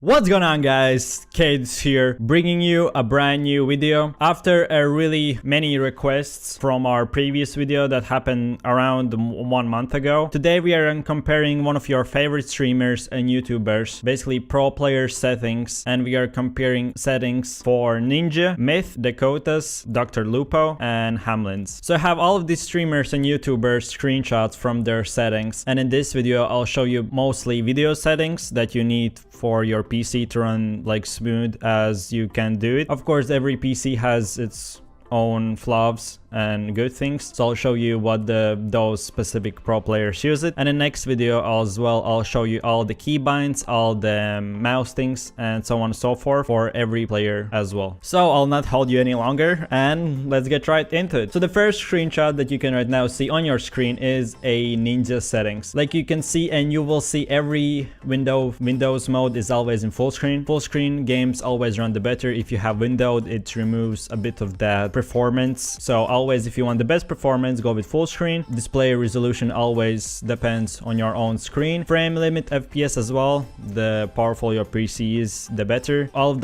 What's going on, guys? Kades here, bringing you a brand new video after a really many requests from our previous video that happened around 1 month ago. Today we are comparing one of your favorite streamers and YouTubers, basically pro player settings, and we are comparing settings for Ninja, Myth, Dakotaz, DrLupo, and Hamlinz. So I have all of these streamers and YouTubers screenshots from their settings, and in this video I'll show you mostly video settings that you need for your PC to run like smooth as you can do it. Of course, every PC has its own flaws and good things, so I'll show you what those specific pro players use it. And in the next video I'll show you all the keybinds, all the mouse things, and so on and so forth for every player as well. So I'll not hold you any longer and let's get right into it. So the first screenshot that you can right now see on your screen is a Ninja settings. Like you can see, and you will see every Windows mode is always in full screen. Full screen games always run the better. If you have windowed, it removes a bit of that performance. So always, if you want the best performance, go with full screen. Display resolution always depends on your own screen. Frame limit, FPS as well. The powerful your PC is, the better. All of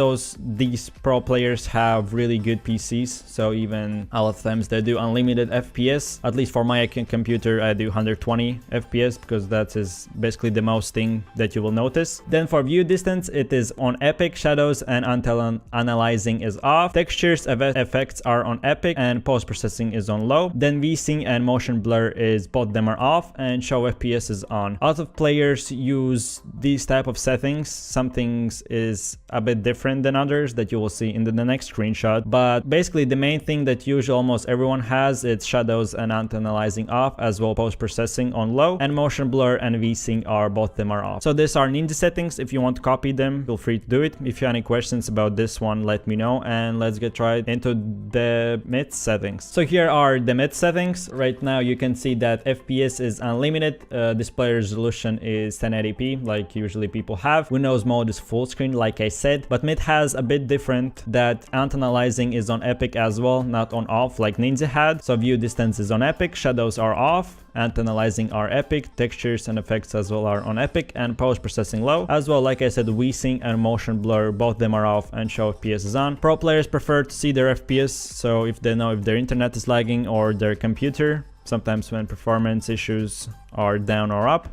these pro players have really good PCs, so even a lot of times they do unlimited FPS. At least for my computer, I do 120 FPS because that is basically the most thing that you will notice. Then for view distance, it is on epic. Shadows and analyzing is off. Textures, effects are on epic, and post-processing is on low. Then VSync and motion blur is, both them are off, and show FPS is on. A lot of players use these type of settings. Some things is a bit different than others that you will see in the next screenshot, but basically the main thing that usually almost everyone has, it's shadows and analyzing off, as well post-processing on low, and motion blur and VSync are, both them are off. So these are Ninja settings. If you want to copy them, feel free to do it. If you have any questions about this one, let me know, and let's get right into the Myth settings. So here are the Myth settings. Right now you can see that FPS is unlimited, display resolution is 1080p like usually people have. Windows mode is full screen like I said, but Myth has a bit different, that analyzing is on epic as well, not on off like Ninja had. So view distance is on epic, shadows are off, analyzing are epic, textures and effects as well are on epic, and post-processing low. As well, like I said, VSync and motion blur, both them are off, and show FPS is on. Pro players prefer to see their FPS, so if they know if their internet is lagging or their computer, sometimes when performance issues are down or up.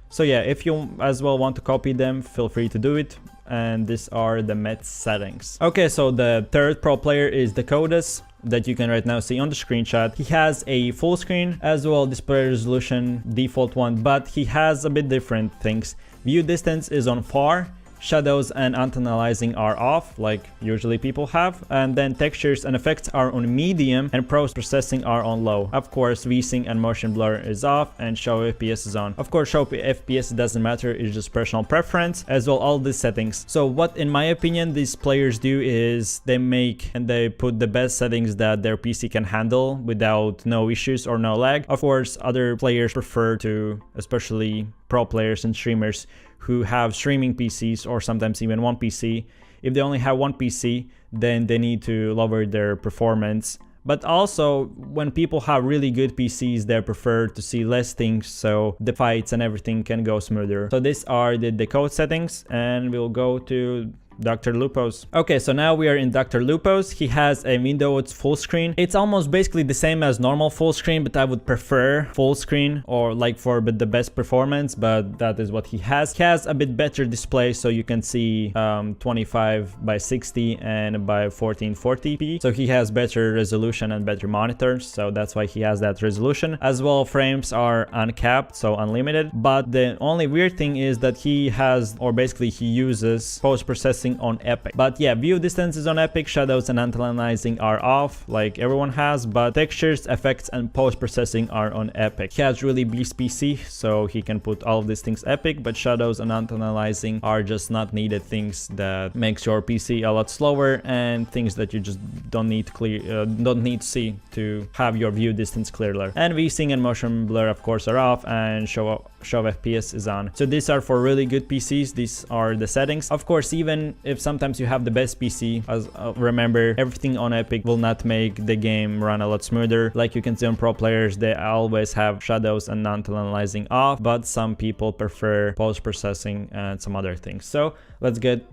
So yeah, if you as well want to copy them, feel free to do it. And these are the Myth settings. Okay, so the third pro player is Dakotaz, that you can right now see on the screenshot. He has a full screen as well, display resolution default one, but he has a bit different things. View distance is on far, shadows and analyzing are off like usually people have, and then textures and effects are on medium, and post-processing are on low. Of course, VSync and motion blur is off, and show FPS is on. Of course, show FPS doesn't matter, it's just personal preference. As well, all these settings. So what in my opinion these players do is they put the best settings that their PC can handle without no issues or no lag. Of course, other players prefer to, especially pro players and streamers who have streaming PCs or sometimes even one PC. If they only have one PC, then they need to lower their performance. But also, when people have really good PCs, they prefer to see less things, so the fights and everything can go smoother. So these are the decode settings, and we'll go to DrLupo's. Okay, so now we are in DrLupo's. He has a Windows full screen. It's almost basically the same as normal full screen, but I would prefer full screen or like for the best performance, but that is what he has. He has a bit better display, so you can see 25 by 60 and by 1440p. So he has better resolution and better monitors, so that's why he has that resolution. As well, frames are uncapped, so unlimited. But the only weird thing is that he has, or basically he uses post-processing on epic. But yeah, view distance is on epic, shadows and analyzing are off like everyone has, but textures, effects and post-processing are on epic. He has really beast PC, so he can put all of these things epic, but shadows and analyzing are just not needed things that makes your PC a lot slower, and things that you just don't need to see to have your view distance clearer. And VSync and motion blur of course are off, and show FPS is on. So these are for really good PCs. These are the settings. Of course, even if sometimes you have the best PC, as remember, everything on Epic will not make the game run a lot smoother. Like you can see on pro players, they always have shadows and non-analyzing off, but some people prefer post-processing and some other things. So let's get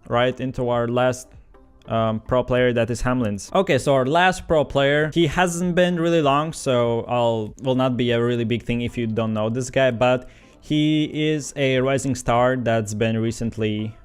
right into our last pro player, that is Hamlinz. Okay, so our last pro player, he hasn't been really long, so will not be a really big thing if you don't know this guy, but he is a rising star that's been recently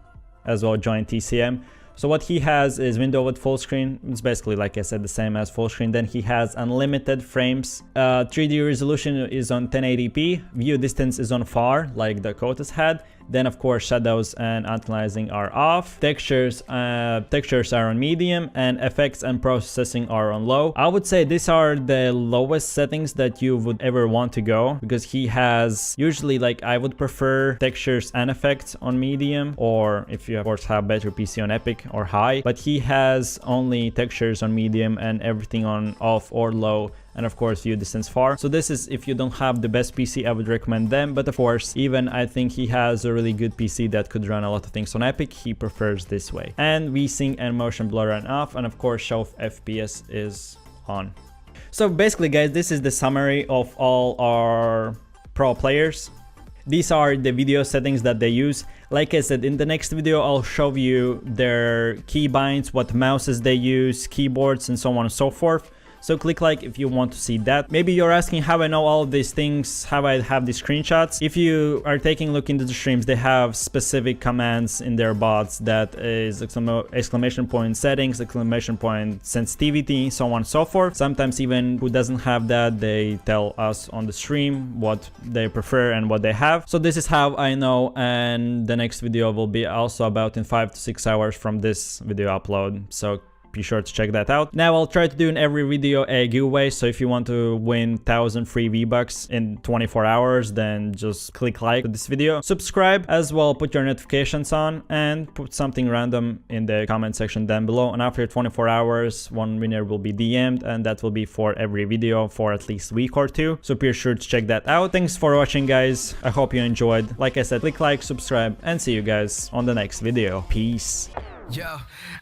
as well joined TCM. So what he has is window with full screen. It's basically, like I said, the same as full screen. Then he has unlimited frames. 3D resolution is on 1080p. View distance is on far, like Dakotaz had. Then of course shadows and anti-aliasing are off. Textures are on medium, and effects and processing are on low. I would say these are the lowest settings that you would ever want to go, because he has usually, like, I would prefer textures and effects on medium, or if you of course have better PC on epic, or high, but he has only textures on medium and everything on off or low, and of course view distance far. So this is if you don't have the best PC, I would recommend them, but of course even I think he has a really good PC that could run a lot of things on epic. He prefers this way. And VSync and motion blur are off, and of course show FPS is on. So basically guys, this is the summary of all our pro players. These are the video settings that they use. Like I said, in the next video I'll show you their keybinds, what mouses they use, keyboards, and so on and so forth. So click like if you want to see that. Maybe you're asking how I know all of these things, how I have these screenshots. If you are taking a look into the streams, they have specific commands in their bots that is exclamation point settings, exclamation point sensitivity, so on and so forth. Sometimes even who doesn't have that, they tell us on the stream what they prefer and what they have. So this is how I know, and the next video will be also about in 5 to 6 hours from this video upload. So be sure to check that out. Now I'll try to do in every video a giveaway, so if you want to win 1000 free V-Bucks in 24 hours, then just click like to this video, subscribe as well, put your notifications on, and put something random in the comment section down below. And after 24 hours, one winner will be DM'd, and that will be for every video for at least a week or two. So be sure to check that out. Thanks for watching guys, I hope you enjoyed. Like I said, click like, subscribe, and see you guys on the next video. Peace. Yo,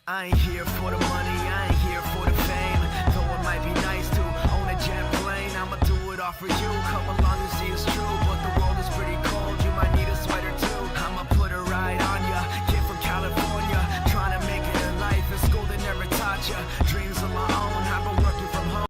I ain't here for the money, I ain't here for the fame. Though it might be nice to own a jet plane, I'ma do it all for you. Come along and see it's true.